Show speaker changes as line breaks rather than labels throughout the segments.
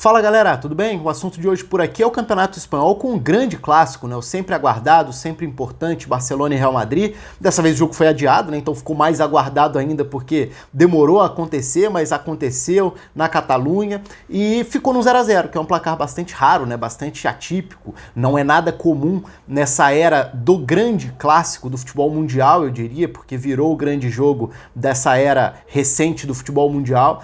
Fala galera, tudo bem? O assunto de hoje por aqui é o Campeonato Espanhol com um grande clássico, né? O sempre aguardado, sempre importante, Barcelona e Real Madrid. Dessa vez o jogo foi adiado, né? Então ficou mais aguardado ainda porque demorou a acontecer, mas aconteceu na Catalunha e ficou no 0 a 0, que é um placar bastante raro, né? Bastante atípico, não é nada comum nessa era do grande clássico do futebol mundial, eu diria, porque virou o grande jogo dessa era recente do futebol mundial.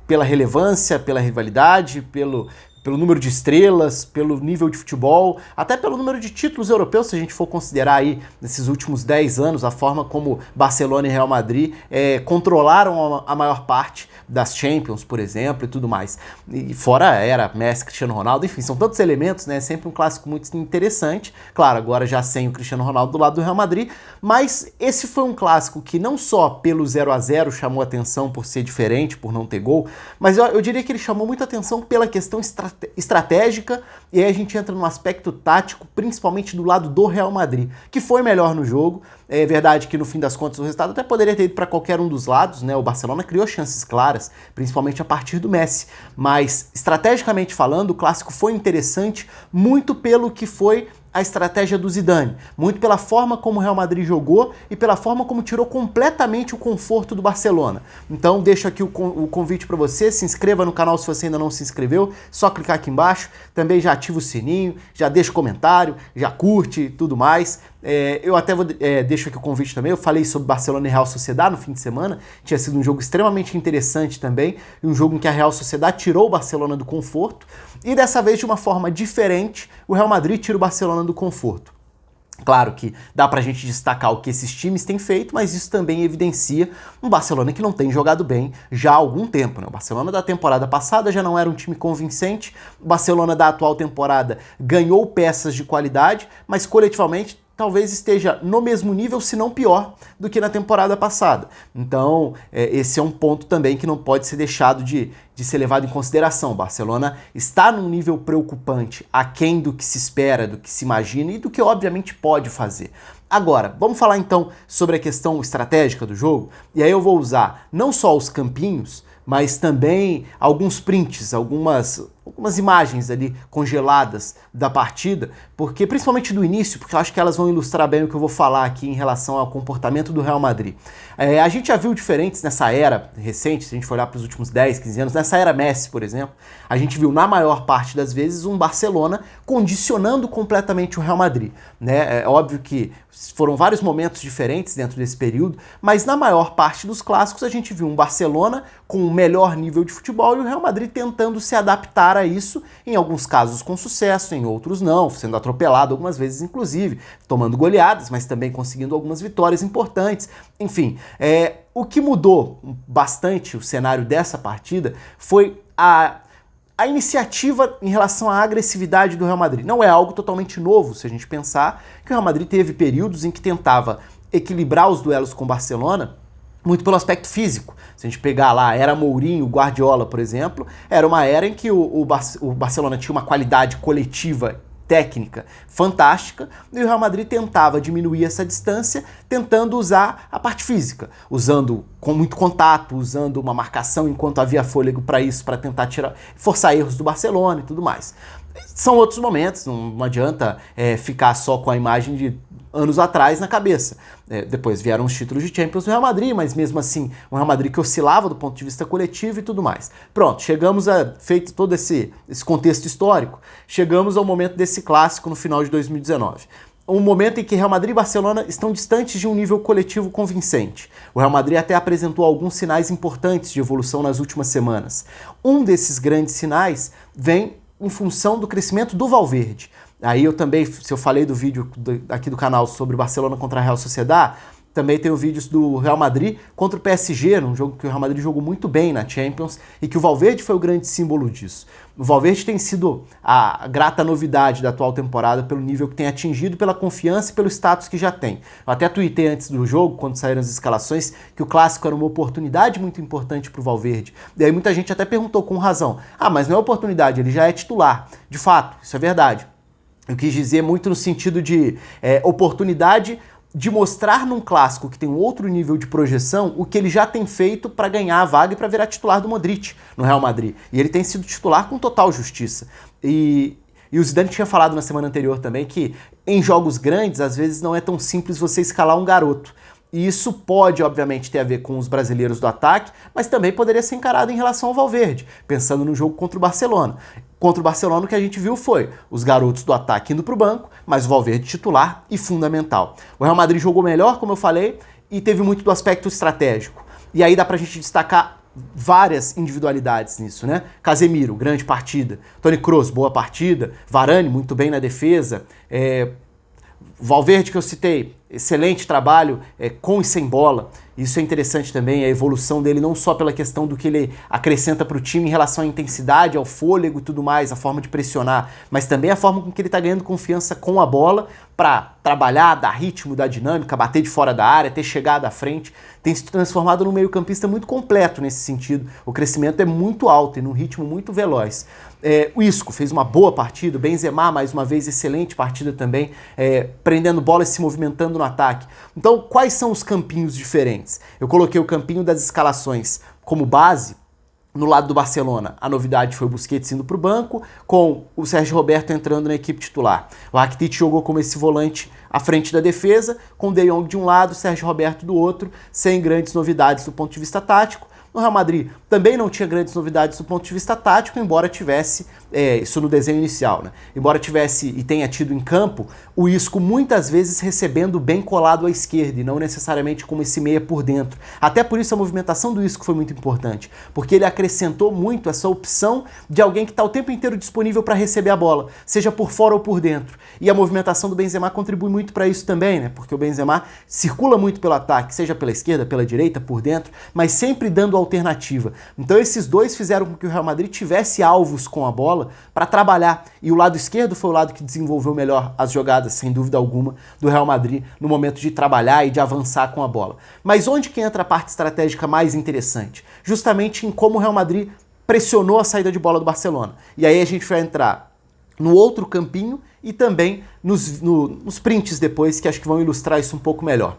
Pela relevância, pela rivalidade, pelo número de estrelas, pelo nível de futebol, até pelo número de títulos europeus, se a gente for considerar aí, nesses últimos 10 anos, a forma como Barcelona e Real Madrid controlaram a maior parte das Champions, por exemplo, e tudo mais. E fora era Messi, Cristiano Ronaldo, enfim, são tantos elementos, né? Sempre um clássico muito interessante. Claro, agora já sem o Cristiano Ronaldo do lado do Real Madrid, mas esse foi um clássico que não só pelo 0 a 0 chamou atenção por ser diferente, por não ter gol, mas eu diria que ele chamou muita atenção pela questão estratégica, e aí a gente entra no aspecto tático, principalmente do lado do Real Madrid, que foi melhor no jogo. É verdade que no fim das contas o resultado até poderia ter ido para qualquer um dos lados, né? O Barcelona criou chances claras, principalmente a partir do Messi, mas estrategicamente falando, o clássico foi interessante muito pelo que foi a estratégia do Zidane, muito pela forma como o Real Madrid jogou e pela forma como tirou completamente o conforto do Barcelona. Então deixo aqui o convite para você, se inscreva no canal se você ainda não se inscreveu, só clicar aqui embaixo, também já ativa o sininho, já deixa o comentário, já curte e tudo mais. Eu até deixo aqui o convite também, eu falei sobre Barcelona e Real Sociedad no fim de semana, tinha sido um jogo extremamente interessante também, um jogo em que a Real Sociedad tirou o Barcelona do conforto, e dessa vez de uma forma diferente, o Real Madrid tira o Barcelona do conforto. Claro que dá pra gente destacar o que esses times têm feito, mas isso também evidencia um Barcelona que não tem jogado bem já há algum tempo, né? O Barcelona da temporada passada já não era um time convincente, o Barcelona da atual temporada ganhou peças de qualidade, mas coletivamente talvez esteja no mesmo nível, se não pior, do que na temporada passada. Então, esse é um ponto também que não pode ser deixado de ser levado em consideração. O Barcelona está num nível preocupante, aquém do que se espera, do que se imagina e do que obviamente pode fazer. Agora, vamos falar então sobre a questão estratégica do jogo, e aí eu vou usar não só os campinhos, mas também alguns prints, algumas imagens ali congeladas da partida, porque principalmente do início, porque eu acho que elas vão ilustrar bem o que eu vou falar aqui em relação ao comportamento do Real Madrid. A gente já viu diferentes nessa era recente, se a gente for olhar para os últimos 10, 15 anos, nessa era Messi, por exemplo, a gente viu na maior parte das vezes um Barcelona condicionando completamente o Real Madrid, né? É óbvio que foram vários momentos diferentes dentro desse período, mas na maior parte dos clássicos a gente viu um Barcelona com um melhor nível de futebol e o Real Madrid tentando se adaptar a isso, em alguns casos com sucesso, em outros não, sendo atropelado algumas vezes inclusive, tomando goleadas, mas também conseguindo algumas vitórias importantes. Enfim, o que mudou bastante o cenário dessa partida foi a iniciativa em relação à agressividade do Real Madrid. Não é algo totalmente novo, se a gente pensar que o Real Madrid teve períodos em que tentava equilibrar os duelos com o Barcelona, muito pelo aspecto físico. Se a gente pegar lá, era Mourinho, Guardiola, por exemplo, era uma era em que o Barcelona tinha uma qualidade coletiva técnica fantástica, e o Real Madrid tentava diminuir essa distância, tentando usar a parte física, usando com muito contato, usando uma marcação enquanto havia fôlego para isso, para tentar forçar erros do Barcelona e tudo mais. São outros momentos, não adianta ficar só com a imagem de anos atrás na cabeça. Depois vieram os títulos de Champions do Real Madrid, mas mesmo assim, um Real Madrid que oscilava do ponto de vista coletivo e tudo mais. Pronto, chegamos feito todo esse contexto histórico, chegamos ao momento desse clássico no final de 2019. Um momento em que Real Madrid e Barcelona estão distantes de um nível coletivo convincente. O Real Madrid até apresentou alguns sinais importantes de evolução nas últimas semanas. Um desses grandes sinais vem em função do crescimento do Valverde. Aí eu também, se eu falei do vídeo aqui do canal sobre o Barcelona contra a Real Sociedad, também tenho vídeos do Real Madrid contra o PSG, num jogo que o Real Madrid jogou muito bem na Champions e que o Valverde foi o grande símbolo disso. O Valverde tem sido a grata novidade da atual temporada pelo nível que tem atingido, pela confiança e pelo status que já tem. Eu até tuitei antes do jogo, quando saíram as escalações, que o clássico era uma oportunidade muito importante para o Valverde. E aí muita gente até perguntou com razão, mas não é oportunidade, ele já é titular. De fato, isso é verdade. Eu quis dizer muito no sentido de oportunidade de mostrar num clássico que tem um outro nível de projeção o que ele já tem feito para ganhar a vaga e para virar titular do Modric no Real Madrid. E ele tem sido titular com total justiça. E o Zidane tinha falado na semana anterior também que em jogos grandes, às vezes não é tão simples você escalar um garoto. E isso pode, obviamente, ter a ver com os brasileiros do ataque, mas também poderia ser encarado em relação ao Valverde, pensando no jogo contra o Barcelona. Contra o Barcelona, o que a gente viu foi os garotos do ataque indo para o banco, mas o Valverde titular e fundamental. O Real Madrid jogou melhor, como eu falei, e teve muito do aspecto estratégico. E aí dá pra gente destacar várias individualidades nisso, né? Casemiro, grande partida. Toni Kroos, boa partida. Varane, muito bem na defesa. Valverde, que eu citei, excelente trabalho com e sem bola. Isso é interessante também, a evolução dele não só pela questão do que ele acrescenta para o time em relação à intensidade, ao fôlego e tudo mais, a forma de pressionar, mas também a forma com que ele está ganhando confiança com a bola para trabalhar, dar ritmo, dar dinâmica, bater de fora da área, ter chegado à frente. Tem se transformado num meio-campista muito completo nesse sentido. O crescimento é muito alto e num ritmo muito veloz. O Isco fez uma boa partida, o Benzema, mais uma vez, excelente partida também, prendendo bola e se movimentando no ataque. Então, quais são os campinhos diferentes? Eu coloquei o campinho das escalações como base. No lado do Barcelona, a novidade foi o Busquets indo para o banco, com o Sérgio Roberto entrando na equipe titular. O Rakitic jogou como esse volante à frente da defesa, com o De Jong de um lado, o Sérgio Roberto do outro, sem grandes novidades do ponto de vista tático. No Real Madrid também não tinha grandes novidades do ponto de vista tático, embora tivesse, isso no desenho inicial, né? Embora tivesse e tenha tido em campo o Isco muitas vezes recebendo bem colado à esquerda e não necessariamente como esse meia por dentro. Até por isso a movimentação do Isco foi muito importante, porque ele acrescentou muito essa opção de alguém que está o tempo inteiro disponível para receber a bola, seja por fora ou por dentro. E a movimentação do Benzema contribui muito para isso também, né? Porque o Benzema circula muito pelo ataque, seja pela esquerda, pela direita, por dentro, mas sempre dando alternativa. Então esses dois fizeram com que o Real Madrid tivesse alvos com a bola para trabalhar. E o lado esquerdo foi o lado que desenvolveu melhor as jogadas, sem dúvida alguma, do Real Madrid no momento de trabalhar e de avançar com a bola. Mas onde que entra a parte estratégica mais interessante? Justamente em como o Real Madrid pressionou a saída de bola do Barcelona. E aí a gente vai entrar no outro campinho e também nos prints depois, que acho que vão ilustrar isso um pouco melhor.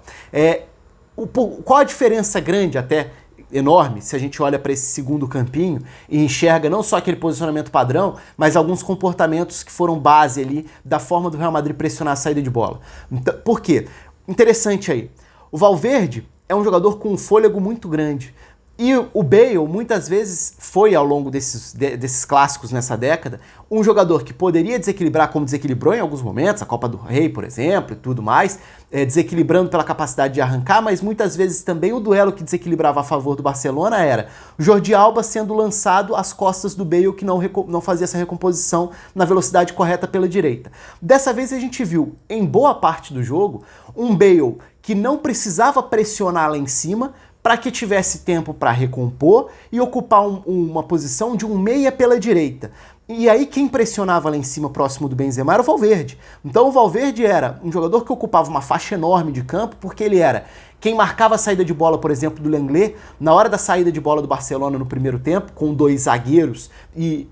Qual a diferença grande até enorme se a gente olha para esse segundo campinho e enxerga não só aquele posicionamento padrão, mas alguns comportamentos que foram base ali da forma do Real Madrid pressionar a saída de bola. Então, por quê? Interessante aí. O Valverde é um jogador com um fôlego muito grande. E o Bale, muitas vezes, foi, ao longo desses clássicos nessa década, um jogador que poderia desequilibrar, como desequilibrou em alguns momentos, a Copa do Rei, por exemplo, e tudo mais, desequilibrando pela capacidade de arrancar, mas muitas vezes também o duelo que desequilibrava a favor do Barcelona era o Jordi Alba sendo lançado às costas do Bale, que não fazia essa recomposição na velocidade correta pela direita. Dessa vez a gente viu, em boa parte do jogo, um Bale que não precisava pressionar lá em cima, para que tivesse tempo para recompor e ocupar uma posição de um meia pela direita. E aí quem pressionava lá em cima, próximo do Benzema, era o Valverde. Então o Valverde era um jogador que ocupava uma faixa enorme de campo, porque ele era quem marcava a saída de bola, por exemplo, do Lenglet, na hora da saída de bola do Barcelona no primeiro tempo, com dois zagueiros e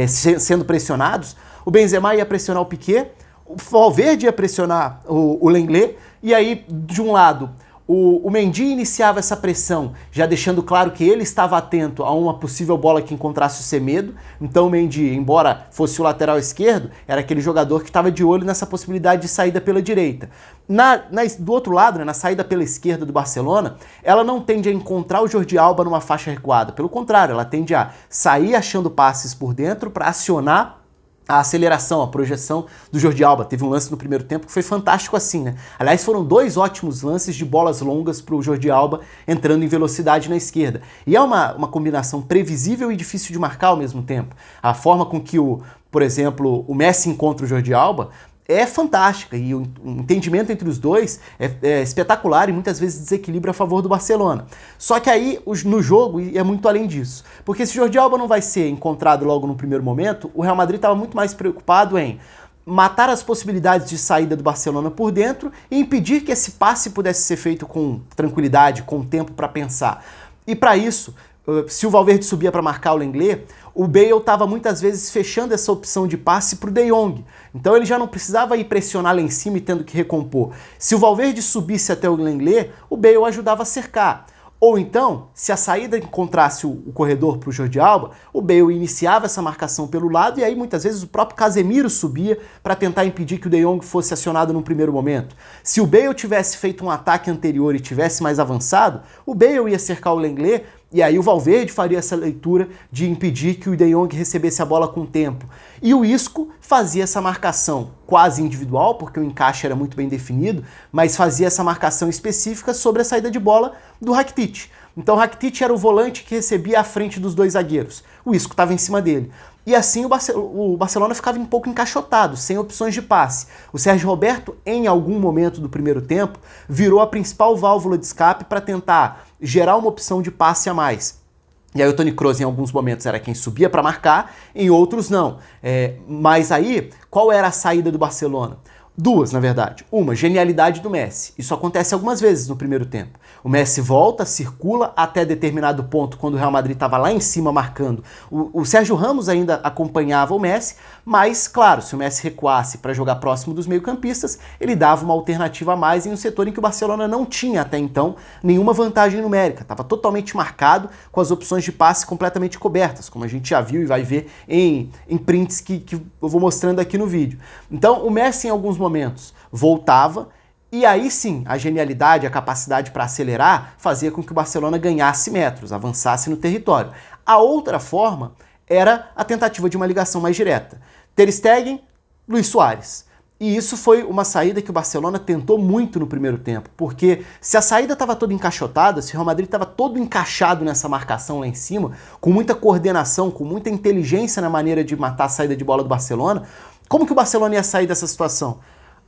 sendo pressionados, o Benzema ia pressionar o Piqué, o Valverde ia pressionar o Lenglet, e aí, de um lado, o Mendy iniciava essa pressão, já deixando claro que ele estava atento a uma possível bola que encontrasse o Semedo. Então o Mendy, embora fosse o lateral esquerdo, era aquele jogador que estava de olho nessa possibilidade de saída pela direita. Do outro lado, né, na saída pela esquerda do Barcelona, ela não tende a encontrar o Jordi Alba numa faixa recuada. Pelo contrário, ela tende a sair achando passes por dentro para acionar a aceleração, a projeção do Jordi Alba. Teve um lance no primeiro tempo que foi fantástico assim, né? Aliás, foram dois ótimos lances de bolas longas para o Jordi Alba entrando em velocidade na esquerda. E é uma combinação previsível e difícil de marcar ao mesmo tempo. A forma com que, por exemplo, o Messi encontra o Jordi Alba é fantástica, e o entendimento entre os dois é espetacular e muitas vezes desequilibra a favor do Barcelona. Só que aí, no jogo, é muito além disso. Porque se o Jordi Alba não vai ser encontrado logo no primeiro momento, o Real Madrid estava muito mais preocupado em matar as possibilidades de saída do Barcelona por dentro e impedir que esse passe pudesse ser feito com tranquilidade, com tempo para pensar. E para isso, se o Valverde subia para marcar o Lenglet, o Bale estava muitas vezes fechando essa opção de passe para o De Jong. Então ele já não precisava ir pressionar lá em cima e tendo que recompor. Se o Valverde subisse até o Lenglet, o Bale ajudava a cercar. Ou então, se a saída encontrasse o corredor para o Jordi Alba, o Bale iniciava essa marcação pelo lado e aí muitas vezes o próprio Casemiro subia para tentar impedir que o De Jong fosse acionado num primeiro momento. Se o Bale tivesse feito um ataque anterior e tivesse mais avançado, o Bale ia cercar o Lenglet e aí o Valverde faria essa leitura de impedir que o De Jong recebesse a bola com o tempo. E o Isco fazia essa marcação quase individual, porque o encaixe era muito bem definido, mas fazia essa marcação específica sobre a saída de bola do Rakitic. Então o Rakitic era o volante que recebia à frente dos dois zagueiros. O Isco estava em cima dele. E assim o Barcelona ficava um pouco encaixotado, sem opções de passe. O Sérgio Roberto, em algum momento do primeiro tempo, virou a principal válvula de escape para tentar gerar uma opção de passe a mais. E aí o Toni Kroos em alguns momentos era quem subia para marcar, em outros não. Mas aí, qual era a saída do Barcelona? Duas, na verdade. Uma, genialidade do Messi. Isso acontece algumas vezes no primeiro tempo. O Messi volta, circula até determinado ponto, quando o Real Madrid estava lá em cima marcando. O Sérgio Ramos ainda acompanhava o Messi, mas, claro, se o Messi recuasse para jogar próximo dos meio-campistas, ele dava uma alternativa a mais em um setor em que o Barcelona não tinha até então nenhuma vantagem numérica. Estava totalmente marcado, com as opções de passe completamente cobertas, como a gente já viu e vai ver em prints que eu vou mostrando aqui no vídeo. Então, o Messi, em alguns momentos, voltava, e aí sim, a genialidade, a capacidade para acelerar, fazia com que o Barcelona ganhasse metros, avançasse no território. A outra forma era a tentativa de uma ligação mais direta. Ter Stegen, Luis Suárez. E isso foi uma saída que o Barcelona tentou muito no primeiro tempo, porque se a saída estava toda encaixotada, se o Real Madrid estava todo encaixado nessa marcação lá em cima, com muita coordenação, com muita inteligência na maneira de matar a saída de bola do Barcelona, como que o Barcelona ia sair dessa situação?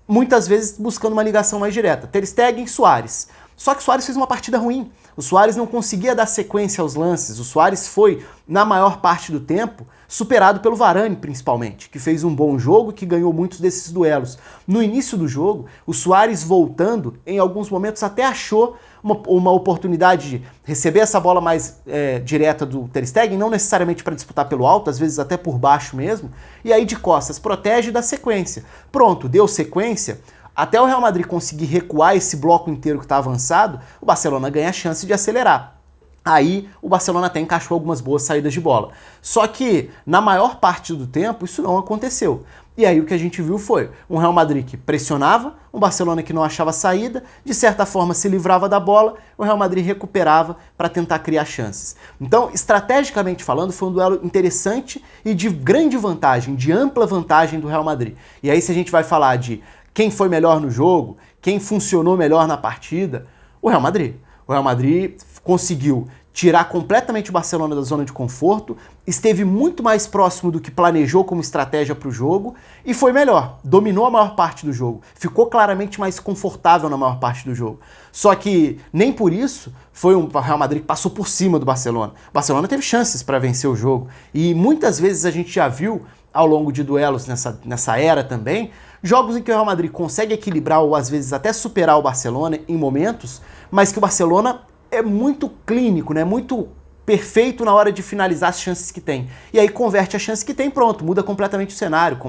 Muitas vezes buscando uma ligação mais direta. Ter Stegen e Suárez. Só que o Suárez fez uma partida ruim. O Suárez não conseguia dar sequência aos lances. O Suárez foi, na maior parte do tempo, superado pelo Varane, principalmente, que fez um bom jogo, que ganhou muitos desses duelos. No início do jogo, o Suárez voltando, em alguns momentos até achou uma oportunidade de receber essa bola mais direta do Ter Stegen, não necessariamente para disputar pelo alto, às vezes até por baixo mesmo, e aí de costas protege e dá sequência. Pronto, deu sequência. Até o Real Madrid conseguir recuar esse bloco inteiro que está avançado, o Barcelona ganha a chance de acelerar. Aí o Barcelona até encaixou algumas boas saídas de bola. Só que, na maior parte do tempo, isso não aconteceu. E aí o que a gente viu foi um Real Madrid que pressionava, um Barcelona que não achava saída, de certa forma se livrava da bola, o Real Madrid recuperava para tentar criar chances. Então, estrategicamente falando, foi um duelo interessante e de grande vantagem, de ampla vantagem do Real Madrid. E aí se a gente vai falar de quem foi melhor no jogo, quem funcionou melhor na partida, o Real Madrid. O Real Madrid conseguiu tirar completamente o Barcelona da zona de conforto, esteve muito mais próximo do que planejou como estratégia para o jogo e foi melhor, dominou a maior parte do jogo, ficou claramente mais confortável na maior parte do jogo. Só que nem por isso foi um Real Madrid que passou por cima do Barcelona. O Barcelona teve chances para vencer o jogo e muitas vezes a gente já viu ao longo de duelos nessa era também, jogos em que o Real Madrid consegue equilibrar ou às vezes até superar o Barcelona em momentos, mas que o Barcelona é muito clínico, né? Muito perfeito na hora de finalizar as chances que tem. E aí converte a chance que tem, pronto, muda completamente o cenário,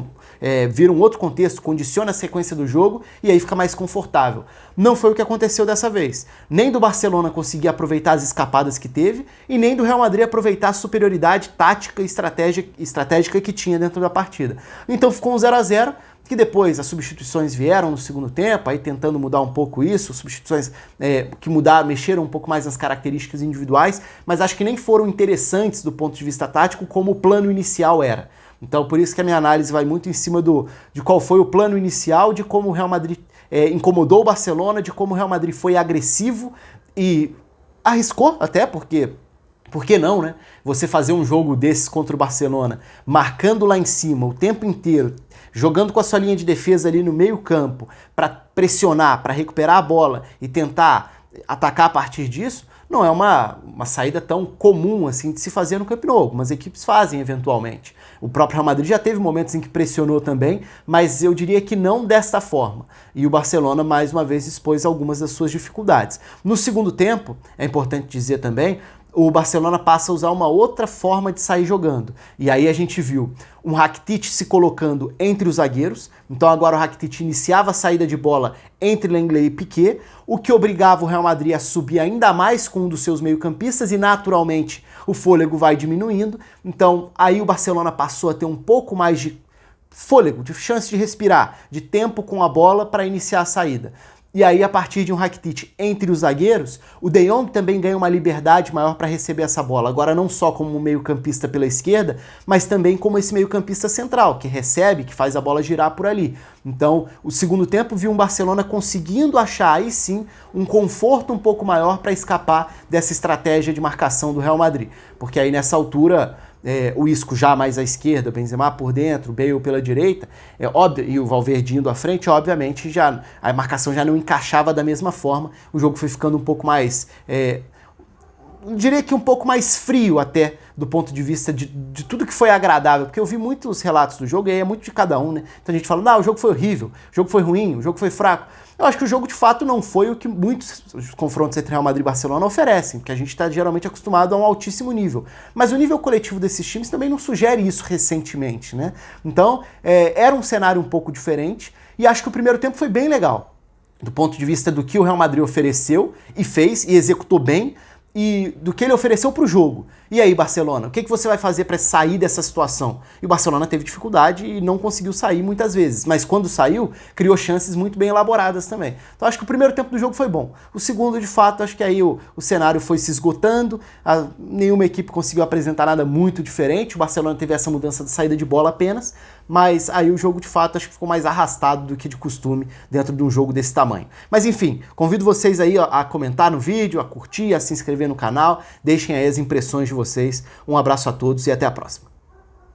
vira um outro contexto, condiciona a sequência do jogo e aí fica mais confortável. Não foi o que aconteceu dessa vez. Nem do Barcelona conseguir aproveitar as escapadas que teve e nem do Real Madrid aproveitar a superioridade tática e estratégica que tinha dentro da partida. Então ficou um 0 a 0, que depois as substituições vieram no segundo tempo, aí tentando mudar um pouco isso, substituições que mexeram um pouco mais nas características individuais, mas acho que nem foram interessantes do ponto de vista tático como o plano inicial era. Então por isso que a minha análise vai muito em cima de qual foi o plano inicial, de como o Real Madrid incomodou o Barcelona, de como o Real Madrid foi agressivo e arriscou até, porque... Por que não, né? Você fazer um jogo desses contra o Barcelona, marcando lá em cima o tempo inteiro, jogando com a sua linha de defesa ali no meio campo, para pressionar, para recuperar a bola e tentar atacar a partir disso, não é uma saída tão comum assim de se fazer no Camp Nou. Algumas equipes fazem eventualmente. O próprio Real Madrid já teve momentos em que pressionou também, mas eu diria que não desta forma. E o Barcelona, mais uma vez, expôs algumas das suas dificuldades. No segundo tempo, é importante dizer também, o Barcelona passa a usar uma outra forma de sair jogando. E aí a gente viu um Rakitic se colocando entre os zagueiros, então agora o Rakitic iniciava a saída de bola entre Lenglet e Piqué, o que obrigava o Real Madrid a subir ainda mais com um dos seus meio-campistas e naturalmente o fôlego vai diminuindo. Então aí o Barcelona passou a ter um pouco mais de fôlego, de chance de respirar, de tempo com a bola para iniciar a saída. E aí, a partir de um Rakitic entre os zagueiros, o De Jong também ganha uma liberdade maior para receber essa bola. Agora não só como meio-campista pela esquerda, mas também como esse meio-campista central, que recebe, que faz a bola girar por ali. Então, o segundo tempo viu um Barcelona conseguindo achar aí sim um conforto um pouco maior para escapar dessa estratégia de marcação do Real Madrid. Porque aí nessa altura o Isco já mais à esquerda, o Benzema por dentro, o Bale pela direita, óbvio, e o Valverde indo à frente, obviamente já a marcação já não encaixava da mesma forma, o jogo foi ficando um pouco mais, diria que um pouco mais frio até, do ponto de vista de tudo que foi agradável, porque eu vi muitos relatos do jogo, e aí é muito de cada um, né? Então a gente fala, não, o jogo foi horrível, o jogo foi ruim, o jogo foi fraco. Eu acho que o jogo de fato não foi o que muitos confrontos entre Real Madrid e Barcelona oferecem, porque a gente está geralmente acostumado a um altíssimo nível. Mas o nível coletivo desses times também não sugere isso recentemente, né? Então, era um cenário um pouco diferente, e acho que o primeiro tempo foi bem legal, do ponto de vista do que o Real Madrid ofereceu e fez e executou bem, e do que ele ofereceu para o jogo. E aí, Barcelona, o que você vai fazer para sair dessa situação? E o Barcelona teve dificuldade e não conseguiu sair muitas vezes, mas quando saiu, criou chances muito bem elaboradas também. Então acho que o primeiro tempo do jogo foi bom. O segundo, de fato, acho que aí o cenário foi se esgotando, nenhuma equipe conseguiu apresentar nada muito diferente, o Barcelona teve essa mudança de saída de bola apenas, mas aí o jogo, de fato, acho que ficou mais arrastado do que de costume dentro de um jogo desse tamanho. Mas enfim, convido vocês aí a comentar no vídeo, a curtir, a se inscrever no canal, deixem aí as impressões de vocês. Um abraço a todos e até a próxima.